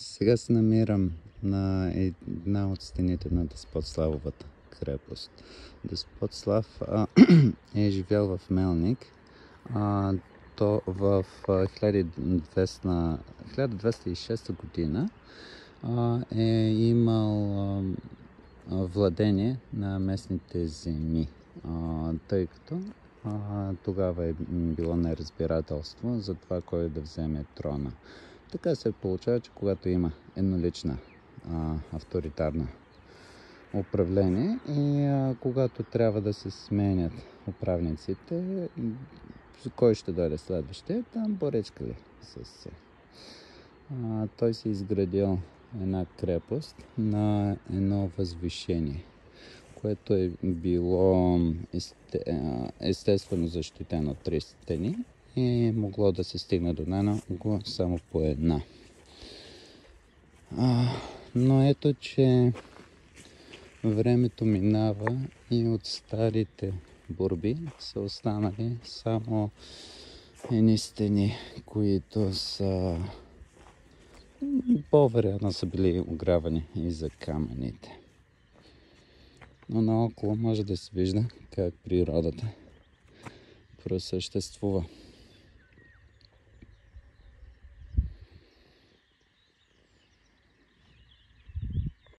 Сега се намирам на една от стените на Деспотславовата крепост. Деспотслав е живял в Мелник. То в 1206 година е имал владение на местните земи, тъй като тогава е било неразбирателство за това кой да вземе трона. Така се получава, че когато има еднолична авторитарна управление и когато трябва да се сменят управниците, кой ще дойде следващия, там боречкали с се. Той си изградил една крепост на едно възвишение, което е било естествено защитено от 3 стени и могло да се стигне до него само по една. Но ето, че времето минава и от старите борби са останали само едни стени, които са по-вероятно са били ограбени и за камъните. Но наоколо може да се вижда как природата просъществува.